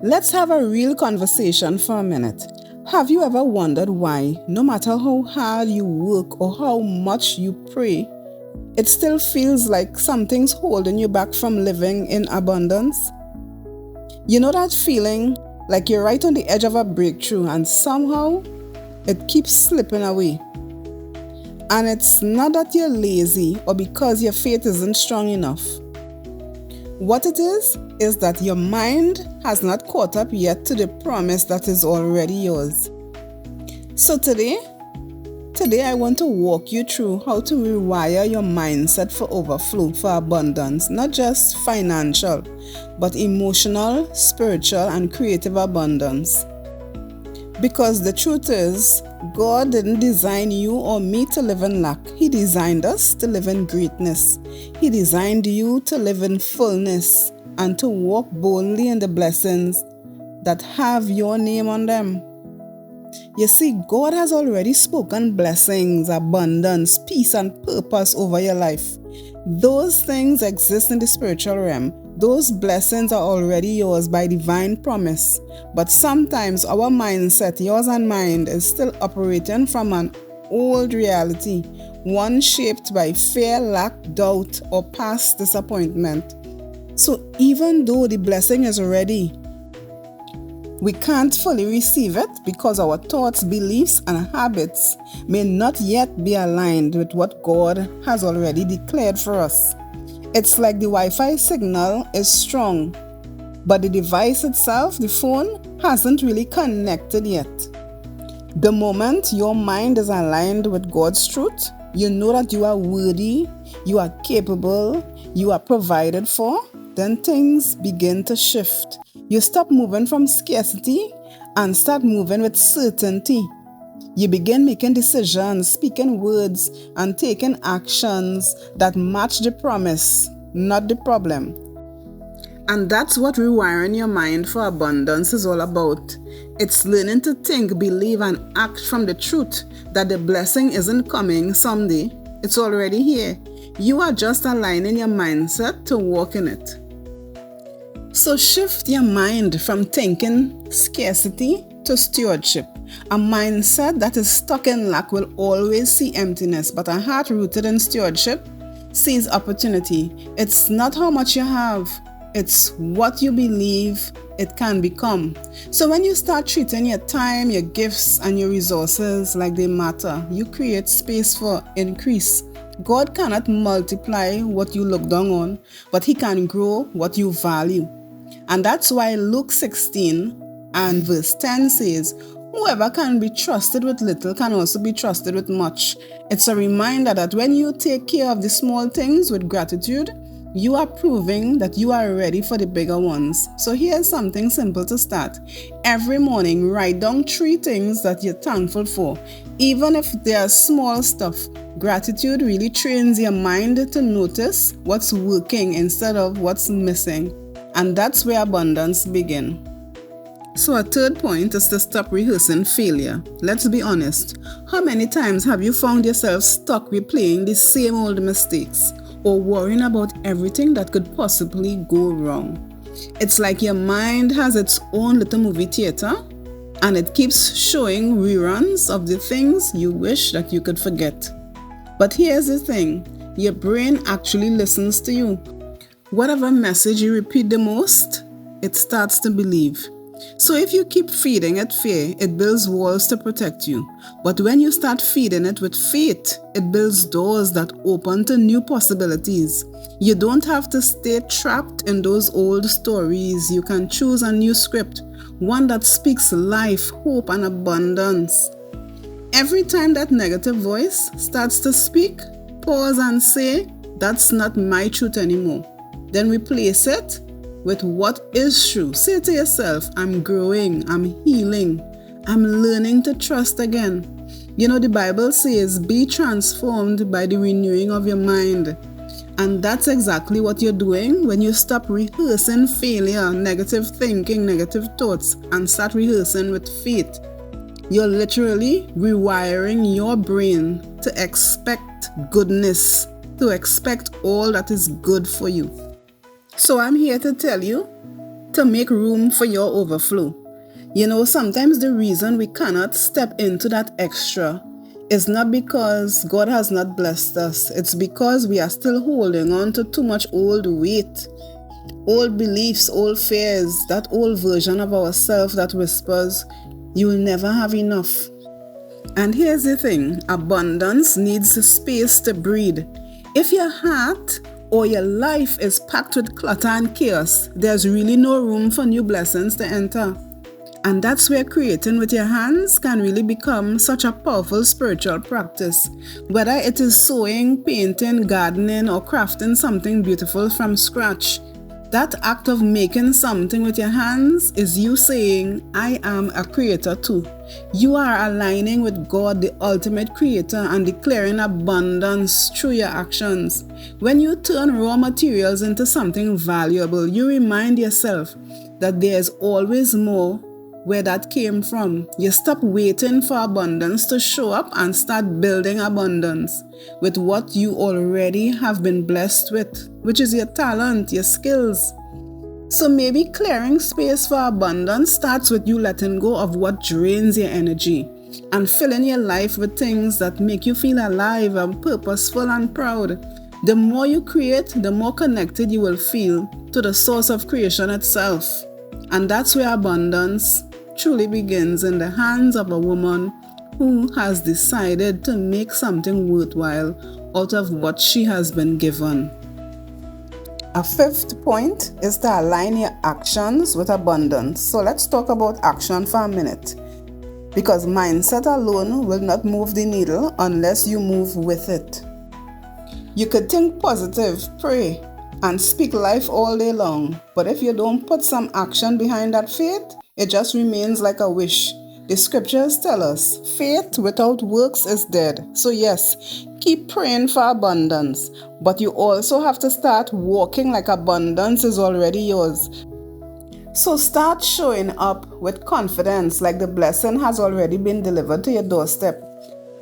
Let's have a real conversation for a minute. Have you ever wondered why, no matter how hard you work or how much you pray, it still feels like something's holding you back from living in abundance? You know that feeling like you're right on the edge of a breakthrough and somehow it keeps slipping away. And it's not that you're lazy or because your faith isn't strong enough. What it is that your mind has not caught up yet to the promise that is already yours. So today I want to walk you through how to rewire your mindset for overflow, for abundance, not just financial, but emotional, spiritual, and creative abundance. Because the truth is, God didn't design you or me to live in lack. He designed us to live in greatness. He designed you to live in fullness and to walk boldly in the blessings that have your name on them. You see, God has already spoken blessings, abundance, peace, and purpose over your life. Those things exist in the spiritual realm. Those blessings are already yours by divine promise. But sometimes our mindset, yours and mine, is still operating from an old reality, one shaped by fear, lack, doubt, or past disappointment. So even though the blessing is ready, we can't fully receive it because our thoughts, beliefs, and habits may not yet be aligned with what God has already declared for us. It's like the Wi-Fi signal is strong, but the device itself, the phone, hasn't really connected yet. The moment your mind is aligned with God's truth, you know that you are worthy, you are capable, you are provided for, then things begin to shift. You stop moving from scarcity and start moving with certainty. You begin making decisions, speaking words, and taking actions that match the promise, not the problem. And that's what rewiring your mind for abundance is all about. It's learning to think, believe, and act from the truth that the blessing isn't coming someday. It's already here. You are just aligning your mindset to walk in it. So shift your mind from thinking scarcity to stewardship. A mindset that is stuck in lack will always see emptiness, but a heart rooted in stewardship sees opportunity. It's not how much you have, it's what you believe it can become. So when you start treating your time, your gifts, and your resources like they matter, you create space for increase. God cannot multiply what you look down on, but He can grow what you value. And that's why Luke 16 and verse 10 says, whoever can be trusted with little can also be trusted with much. It's a reminder that when you take care of the small things with gratitude, you are proving that you are ready for the bigger ones. So here's something simple to start. Every morning, write down 3 things that you're thankful for. Even if they are small stuff, gratitude really trains your mind to notice what's working instead of what's missing. And that's where abundance begins. So a third point is to stop rehearsing failure. Let's be honest. How many times have you found yourself stuck replaying the same old mistakes or worrying about everything that could possibly go wrong? It's like your mind has its own little movie theater and it keeps showing reruns of the things you wish that you could forget. But here's the thing, your brain actually listens to you. Whatever message you repeat the most, it starts to believe. So if you keep feeding it fear, it builds walls to protect you. But when you start feeding it with faith, it builds doors that open to new possibilities. You don't have to stay trapped in those old stories. You can choose a new script, one that speaks life, hope, and abundance. Every time that negative voice starts to speak, pause and say, that's not my truth anymore. Then replace it with what is true. Say to yourself, I'm growing, I'm healing, I'm learning to trust again. You know, the Bible says, be transformed by the renewing of your mind. And that's exactly what you're doing when you stop rehearsing failure, negative thinking, negative thoughts, and start rehearsing with faith. You're literally rewiring your brain to expect goodness, to expect all that is good for you. So I'm here to tell you, to make room for your overflow. Sometimes the reason we cannot step into that extra is not because God has not blessed us. It's because we are still holding on to too much old weight, old beliefs, old fears, that old version of ourselves that whispers, you will never have enough. And here's the thing, abundance needs space to breathe. If your heart or your life is packed with clutter and chaos, there's really no room for new blessings to enter. And that's where creating with your hands can really become such a powerful spiritual practice. Whether it is sewing, painting, gardening, or crafting something beautiful from scratch, that act of making something with your hands is you saying, I am a creator too. You are aligning with God, the ultimate creator, and declaring abundance through your actions. When you turn raw materials into something valuable, you remind yourself that there is always more where that came from. You stop waiting for abundance to show up and start building abundance with what you already have been blessed with, which is your talent, your skills. So maybe clearing space for abundance starts with you letting go of what drains your energy and filling your life with things that make you feel alive and purposeful and proud. The more you create, the more connected you will feel to the source of creation itself. And that's where abundance truly begins, in the hands of a woman who has decided to make something worthwhile out of what she has been given. A fifth point is to align your actions with abundance. So let's talk about action for a minute, because mindset alone will not move the needle unless you move with it. You could think positive, pray, and speak life all day long, but if you don't put some action behind that faith, it just remains like a wish. The scriptures tell us, faith without works is dead. So yes, keep praying for abundance, but you also have to start walking like abundance is already yours. So start showing up with confidence like the blessing has already been delivered to your doorstep.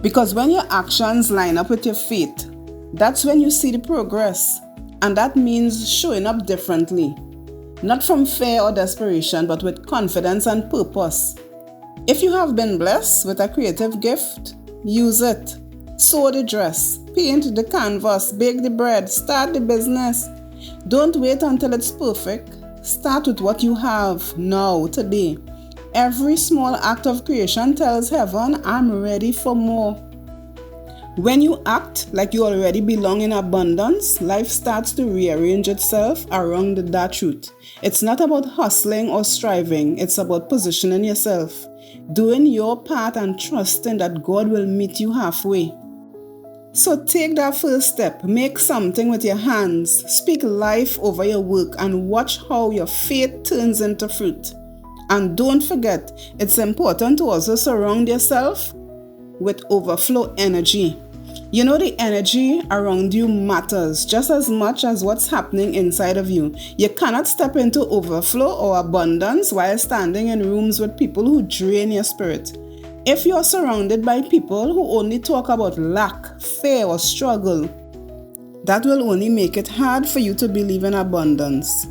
Because when your actions line up with your faith, that's when you see the progress. And that means showing up differently. Not from fear or desperation, but with confidence and purpose. If you have been blessed with a creative gift, use it. Sew the dress, paint the canvas, bake the bread, start the business. Don't wait until it's perfect. Start with what you have now, today. Every small act of creation tells heaven, I'm ready for more. When you act like you already belong in abundance, life starts to rearrange itself around that truth. It's not about hustling or striving, it's about positioning yourself, doing your part and trusting that God will meet you halfway. So take that first step, make something with your hands, speak life over your work, and watch how your faith turns into fruit. And don't forget, it's important to also surround yourself with overflow energy. The energy around you matters just as much as what's happening inside of you. You cannot step into overflow or abundance while standing in rooms with people who drain your spirit. If you're surrounded by people who only talk about lack, fear, or struggle, that will only make it hard for you to believe in abundance.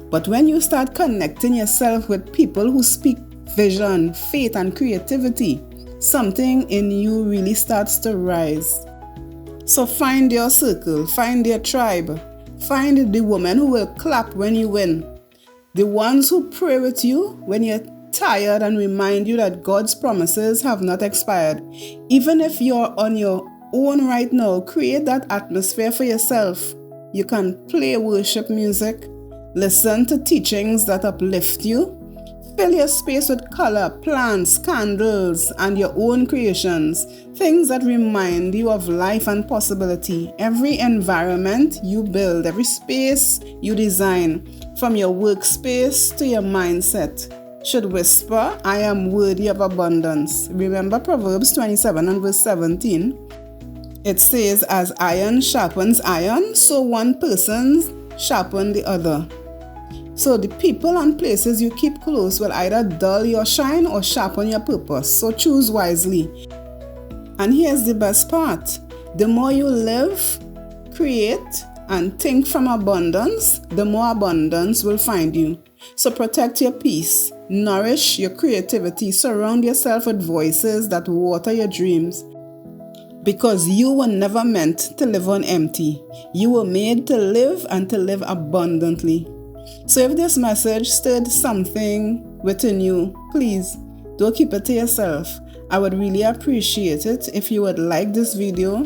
But when you start connecting yourself with people who speak vision, faith, and creativity, something in you really starts to rise. So find your circle, find your tribe, find the women who will clap when you win, the ones who pray with you when you're tired and remind you that God's promises have not expired. Even if you're on your own right now, create that atmosphere for yourself. You can play worship music, listen to teachings that uplift you, fill your space with color, plants, candles, and your own creations, things that remind you of life and possibility. Every environment you build, every space you design, from your workspace to your mindset, should whisper, I am worthy of abundance. Remember Proverbs 27 and verse 17? It says, as iron sharpens iron, so one person sharpens the other. So the people and places you keep close will either dull your shine or sharpen your purpose. So choose wisely. And here's the best part. The more you live, create, and think from abundance, the more abundance will find you. So protect your peace, nourish your creativity, surround yourself with voices that water your dreams. Because you were never meant to live on empty. You were made to live and to live abundantly. So if this message stirred something within you, please don't keep it to yourself. I would really appreciate it if you would like this video,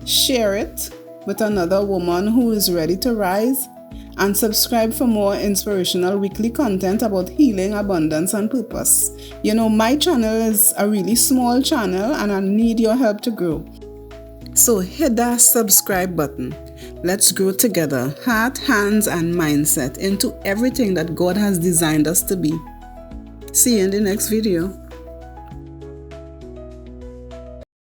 share it with another woman who is ready to rise, and subscribe for more inspirational weekly content about healing, abundance, and purpose. You know, my channel is a really small channel and I need your help to grow. So hit that subscribe button. Let's grow together, heart, hands, and mindset into everything that God has designed us to be. See you in the next video.